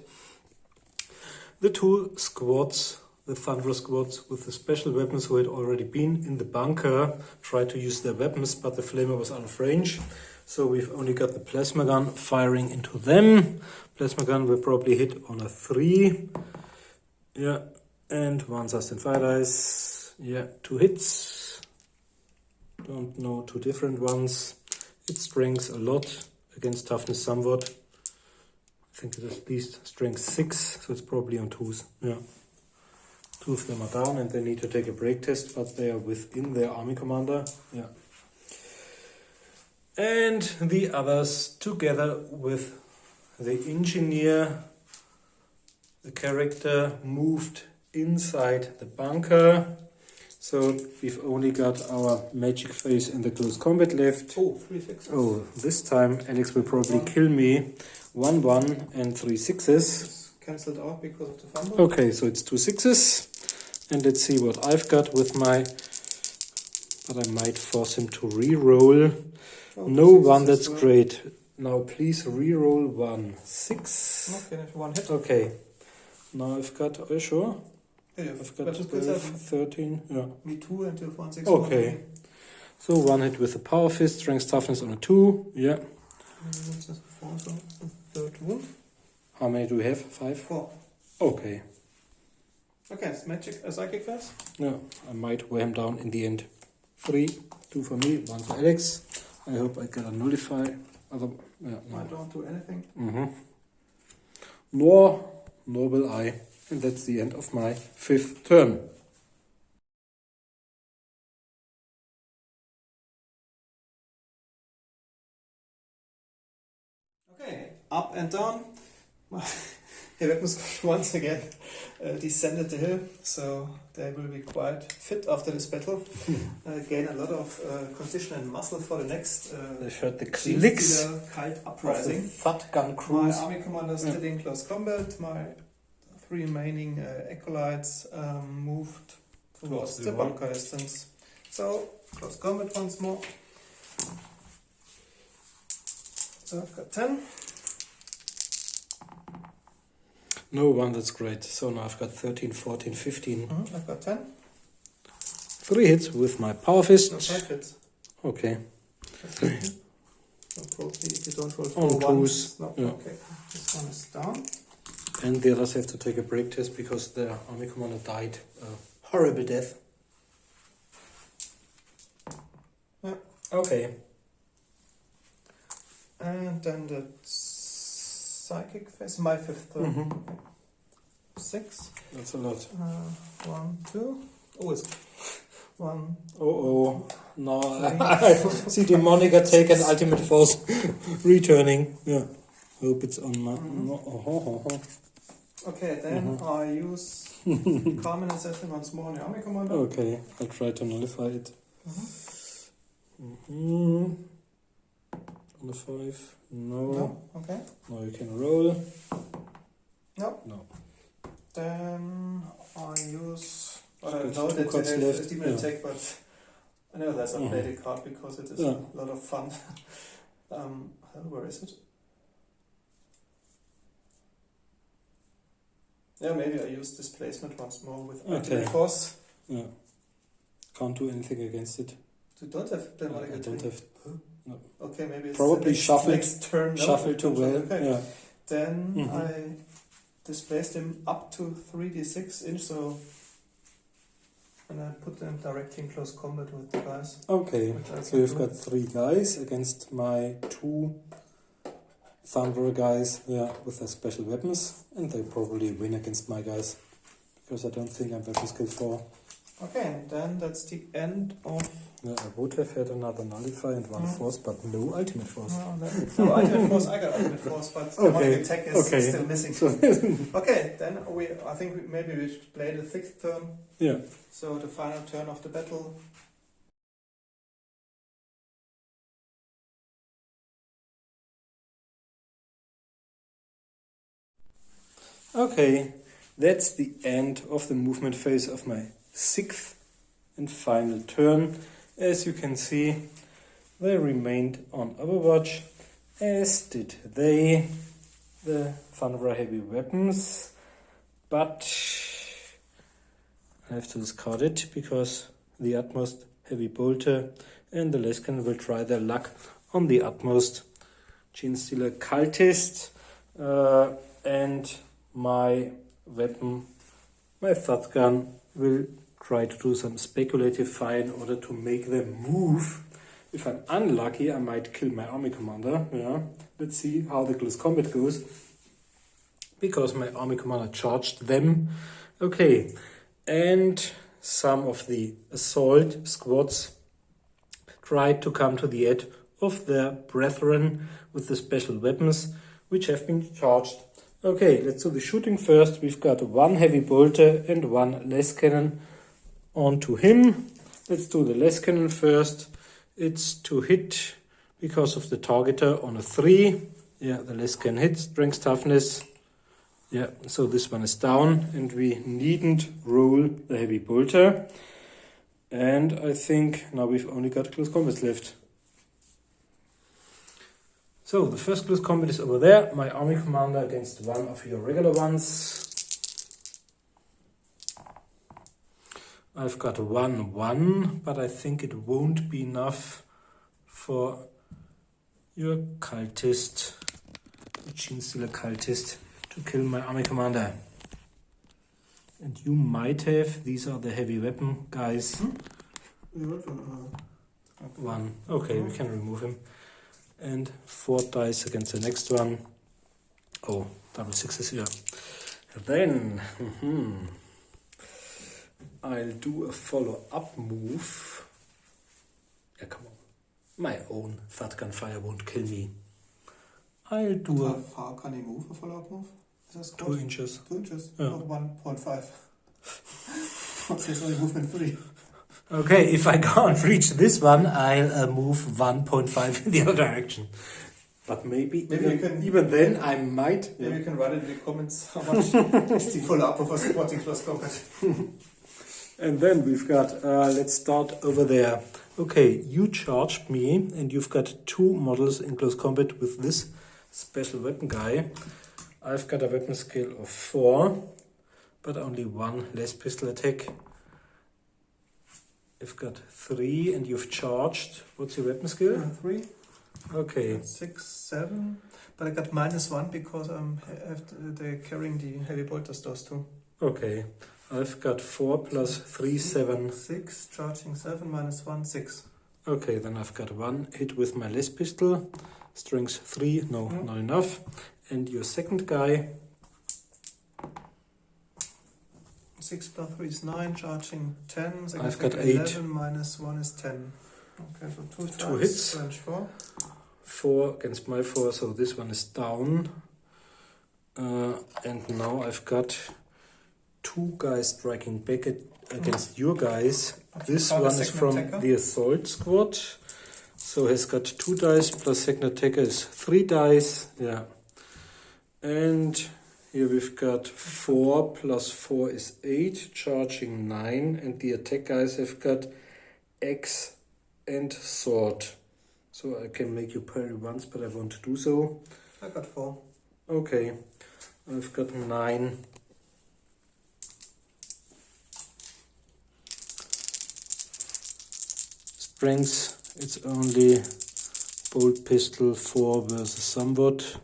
The 2 squads, the Thunder squads with the special weapons who had already been in the bunker, tried to use their weapons, but the flamer was out of range. So we've only got the plasma gun firing into them. Plasma gun will probably hit on a 3. Yeah, and 1 sustained fire dice. Yeah, 2 hits. Don't know, 2 different ones. It strengths a lot against toughness somewhat. I think it is at least strength 6, so it's probably on 2s. Yeah. 2 of them are down and they need to take a break test, but they are within their army commander. Yeah. And the others, together with the engineer, the character, moved inside the bunker. So we've only got our magic phase and the close combat left. Oh, 3 6s. Oh, this time Alex will probably kill me. 1 1 and 3 6s. It's cancelled out because of the fumble. Okay, so it's 2 6s. And let's see what I've got with my... But I might force him to re-roll. Oh, No 6s one, as that's well. great. Now please re-roll 1 6. Okay, 1 hit. Okay. Now I've got... Are you sure? Yeah, I've got but it's 12, good. 13. Yeah. Me too until 1 6. Okay. So 1 hit with the power fist, strength toughness on a 2. Yeah. What's this? 4, so a 3rd wound. How many do we have? 5? 4. Okay. Okay, it's magic, a psychic phase. Yeah, I might wear him down in the end. 3, 2 for me, 1 for Alex. I hope I get a nullify. Other, yeah, I no. don't do anything. Nor will I. And that's the end of my 5th turn. Okay, up and down. My weapons once again descended the hill, so they will be quite fit after this battle. Gain a lot of condition and muscle for the next I've heard the clicks Genestealer Cult of the uprising. fat gun My cruise. army commanders did in close combat. My 3 remaining acolytes moved towards the bunker distance. So, close combat once more. So I've got 10. No one, that's great. So now I've got 13, 14, 15. I've got 10. 3 hits with my power fist. No, 5 hits. Okay. So probably if you don't roll On 4 cruise. ones. No, Yeah. okay. This one is down. And the others have to take a break test because their army commander died a horrible death. Yeah. Okay. And then the psychic phase, my 5th turn. 6. That's a lot. 1, 2. Oh, it's 1. Oh. Now I see demonic attack and ultimate force returning. Yeah. Hope it's on my... Okay, then I use Carmen Assassin once more on the army commander. Okay, I'll try to nullify it. On the 5. No. No? Okay. Now you can roll. No. No. Then I use... I Got know 2 that cards they have left. demon Yeah. attack, but I know there's a bladed card because it is Yeah. a lot of fun. Where is it? Yeah, maybe I use displacement once more with ultimate force. Yeah. Can't do anything against it. You don't have demonic I attack. don't have... Okay, maybe it's Probably the next, shuffle it. next turn. No, Shuffle to well. Okay. Yeah. Then I displaced him up to 3d6 inch, so and I put them directly in close combat with the guys. Okay, Which I so can you've do. got 3 guys against my 2 Thunderer guys, yeah, with their special weapons, and they probably win against my guys, because I don't think I'm weapon skill 4. Okay, and then that's the end of... Yeah, I would have had another nullify and 1 force, but no ultimate force. No, ultimate force, I got ultimate force, but demonic attack is still missing. Okay, then I think maybe we should play the 6th turn. Yeah. So the final turn of the battle. Okay, that's the end of the movement phase of my 6th and final turn. As you can see, they remained on Overwatch, as did they, the Thunderer heavy weapons, but I have to discard it because the utmost heavy bolter and the Lescan will try their luck on the utmost Genestealer cultist, and my weapon, my thud gun, will try to do some speculative fire in order to make them move. If I'm unlucky, I might kill my army commander. Yeah, let's see how the close combat goes, because my army commander charged them. Okay, and some of the assault squads tried to come to the aid of their brethren with the special weapons, which have been charged. Okay, let's do the shooting first. We've got 1 heavy bolter and 1 less cannon on to him. Let's do the less cannon first. It's to hit because of the targeter on a 3. Yeah, the less can hit. Strength, toughness. Yeah, so this one is down, and we needn't roll the heavy bolter. And I think now we've only got close combat left. So the first close combat is over there. My army commander against one of your regular ones. I've got 1-1, but I think it won't be enough for your cultist, the Genestealer Cultist, to kill my army commander. And you might have, these are the heavy weapon guys. One. Okay, we can remove him. And 4 dice against the next one. Oh, double 6s here. Then I'll do a follow-up move. Yeah, come on. My own shotgun fire won't kill me. I'll do How far can he move a follow-up move? Is that 2 inches. 2 inches? Yeah. Not 1.5. What's his only movement 3? Okay, if I can't reach this one, I'll move 1.5 in the other direction. But maybe you can, even then I might. Maybe you can write it in the comments how much is the follow-up of a supporting close combat. And then we've got, let's start over there. Okay, you charged me, and you've got 2 models in close combat with this special weapon guy. I've got a weapon skill of 4, but only 1 less pistol attack. I've got 3, and you've charged. What's your weapon skill? 3. Okay. 6, 7. But I got -1 because they're carrying the heavy bolters, those 2. Okay. I've got 4 plus 3, 7. 6, charging 7, -1, 6. Okay, then I've got 1 hit with my less pistol. Strength 3, no, not enough. And your second guy. 6 plus 3 is 9, charging 10. Second I've got 11, 8. -1 is 10. Okay, so 2 hits. Range 4. 4 against my 4, so this one is down. And now I've got 2 guys striking back against your guys. This one is from the assault squad. So he's got 2 dice plus second attacker is 3 dice. Yeah. And here we've got 4 plus 4 is 8, charging 9. And the attack guys have got axe and sword. So I can make you parry once, but I won't do so. I got 4. Okay. I've got 9. Strength, it's only bolt pistol 4 versus somewhat.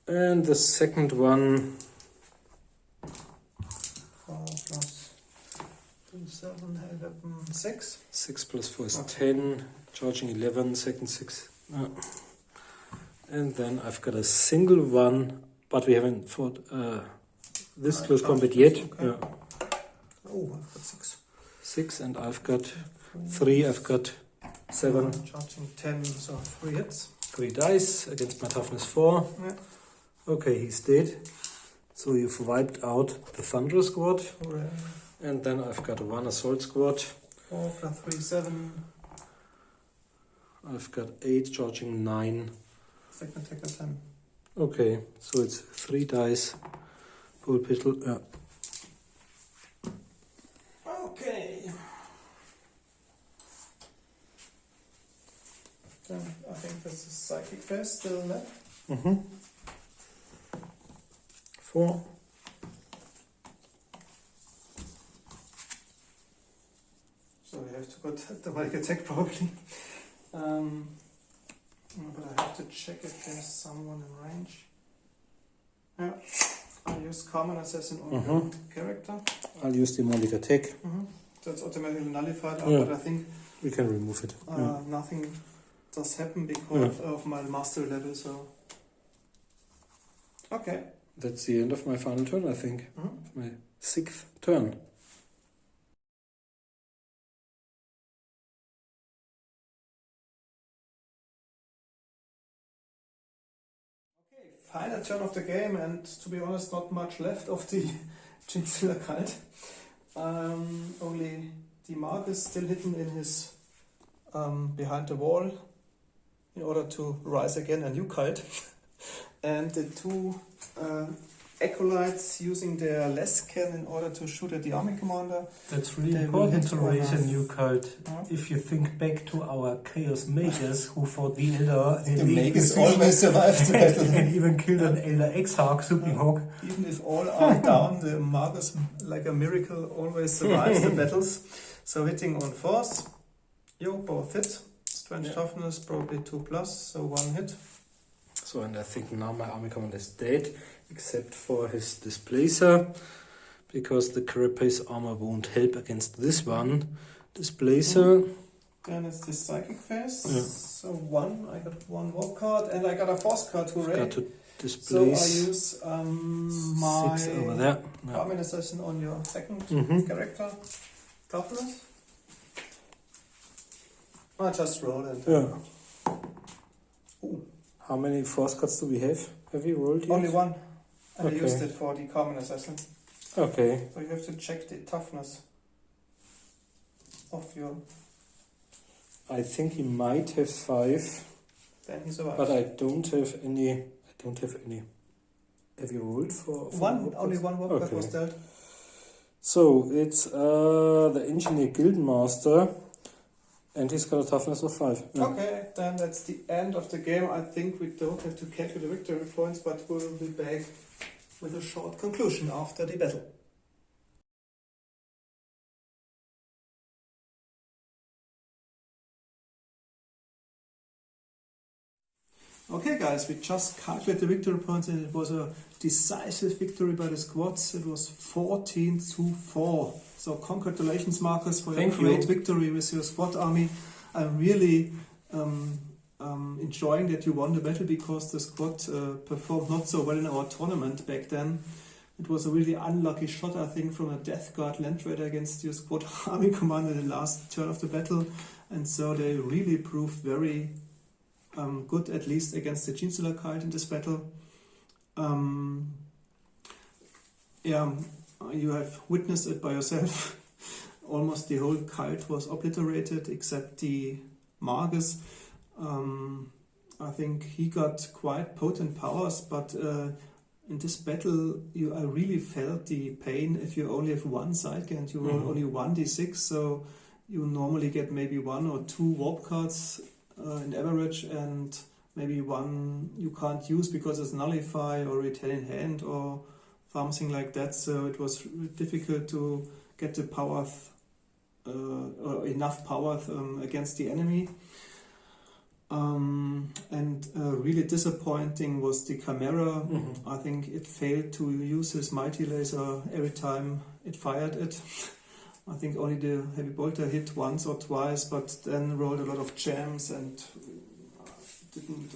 And the second one. 4 plus 2, 7, heavy weapon 6. 6 plus 4 is 10, charging 11, second 6. And then I've got a single one, but we haven't fought this close combat yet. Okay. Yeah. Oh, I've got 6. 6, and I've got 3, I've got 7. Charging 10, so 3 hits. 3 dice against my toughness 4. Yeah. Okay, he's dead. So you've wiped out the Thunder squad. Hooray. And then I've got 1 assault squad. 4 plus 3, 7. I've got 8, charging 9. Second attacker 10. Okay, so it's 3 dice. Full pistol. Yeah. Okay. Then I think this is psychic phase still left. 4. So we have to put the mic attack probably. But I have to check if there's someone in range. Yeah. I'll use common assassin on your character. I'll use the demonic attack. So it's automatically nullified, Yeah. but I think We can remove it. nothing does happen because of my mastery level, so... Okay. That's the end of my final turn, I think. My 6th turn. final turn of the game, and to be honest, not much left of the Genestealer Cult. Only the mark is still hidden in his behind the wall in order to rise again a new cult. And the two acolytes using their Lescan in order to shoot at the army commander. That's really They will important hit to raise a on new cult. If you think back to our Chaos Mages who fought the Elder in The the mages always survive the battle. and even killed an Elder Exarch, Superhawk. Even if all are down, the Magus, like a miracle, always survives the battles. So hitting on force, both hit. Strength toughness, probably 2+, so 1 hit. So, and I think now my army commander is dead, except for his displacer, because the carapace armor won't help against this one. Displacer. Then it's the psychic phase. Yeah. So 1, I got 1 warp card, and I got a force card, hooray. Got to So I displace use my 6 over there. Yeah. Army Assassin on your second character. Toughness. I just roll it. Yeah. Ooh. How many force cards do we have? Have you rolled yet? Only 1. And Okay. I used it for the Common Assassin. Okay. So you have to check the toughness of your... I think he might have 5, Then he survives. but I don't have any. Have you rolled for One, warp only cards? 1 warp card Okay. was dealt. So it's the Engineer Guildmaster, and he's got a toughness of 5. Yeah. Okay, then that's the end of the game. I think we don't have to calculate the victory points, but we'll be back with a short conclusion after the battle. Okay guys, we just calculated the victory points and it was a decisive victory by the squads. It was 14-4. So congratulations Marcus for your Thank great you. victory with your squad army. I'm really enjoying that you won the battle because the squad performed not so well in our tournament back then. It was a really unlucky shot, I think, from a Death Guard Land Raider against your squad army commander in the last turn of the battle. And so they really proved very good, at least against the Genestealer Cult in this battle. You have witnessed it by yourself. Almost the whole cult was obliterated except the Magus. I think he got quite potent powers, but in this battle I really felt the pain if you only have one sidecand. You roll only 1d6, so you normally get maybe 1 or 2 warp cards in average, and maybe 1 you can't use because it's nullify or retain in hand or something like that. So it was difficult to get the power or enough power against the enemy. And really disappointing was the Chimera. I think it failed to use his mighty laser every time it fired it. I think only the heavy bolter hit once or twice, but then rolled a lot of jams and didn't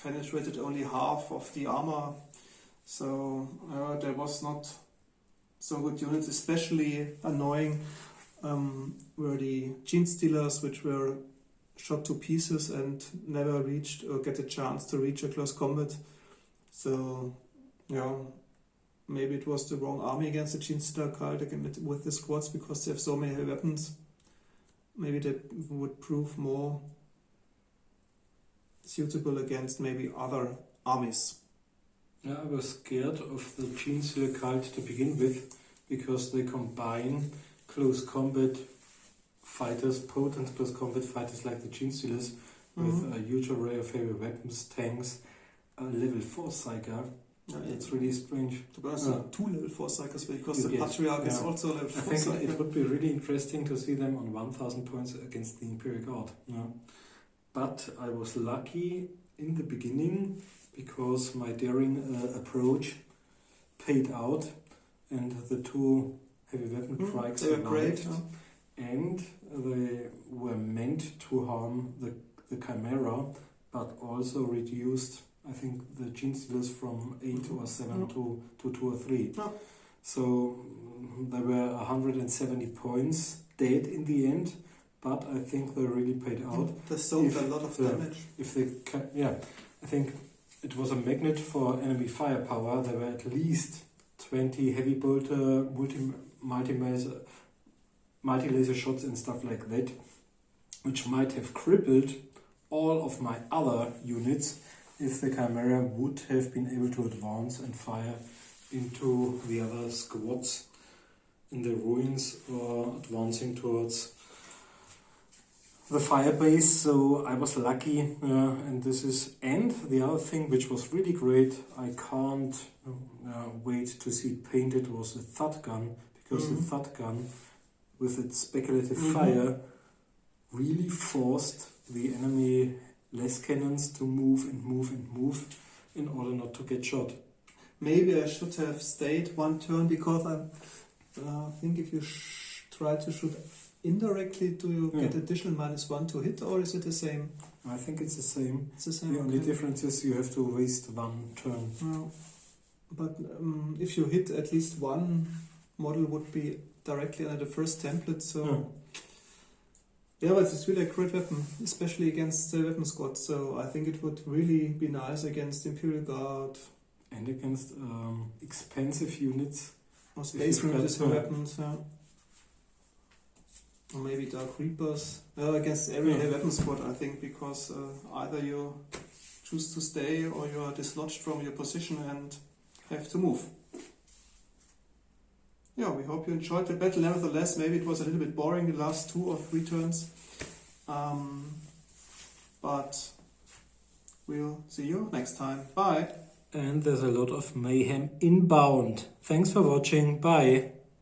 penetrated only half of the armor. So there was not so good units. Especially annoying were the Genestealers, which were shot to pieces and never reached or get a chance to reach a close combat. So maybe it was the wrong army against the Genestealer Cult with the squads because they have so many weapons. Maybe that would prove more suitable against maybe other armies. Yeah, I was scared of the Genestealer Cult to begin with because they combine close combat fighters, potent close combat fighters like the Genestealers with a huge array of heavy weapons, tanks, a level 4 Psyker. It's really strange. To be honest, 2 level 4 Psychers because the Yes. Patriarch is also level 4 I think Psyker. it would be really interesting to see them on 1000 points against the Imperial Guard. But I was lucky in the beginning because my daring approach paid out and the 2 heavy weapon trikes they were great. and they were meant to harm the Chimera, but also reduced, I think, the Genestealers from 8 or 7 to 2 or 3. So there were 170 points dead in the end, but I think they really paid out. They sold a lot of damage. I think it was a magnet for enemy firepower. There were at least 20 heavy bolter, multi-laser shots and stuff like that, which might have crippled all of my other units if the Chimera would have been able to advance and fire into the other squads in the ruins or advancing towards the fire base. So I was lucky, and the other thing which was really great, I can't wait to see it painted, was the thud gun, because the thud gun with its speculative fire really forced the enemy less cannons to move and move and move in order not to get shot. Maybe I should have stayed one turn, because I think if you try to shoot indirectly, do you get additional -1 to hit, or is it the same? I think it's the same. It's the same. The only difference is you have to waste one turn. No. But if you hit at least one model, would be directly under the first template. So yeah, but it's really a great weapon, especially against the weapon squad. So I think it would really be nice against Imperial Guard and against expensive units. Or Space Marines weapons, yeah. Or maybe Dark Reapers. Against every weapon squad, I think, because either you choose to stay or you are dislodged from your position and have to move. Yeah, we hope you enjoyed the battle. Nevertheless, maybe it was a little bit boring the last 2 or 3 turns. But we'll see you next time. Bye! And there's a lot of mayhem inbound. Thanks for watching. Bye!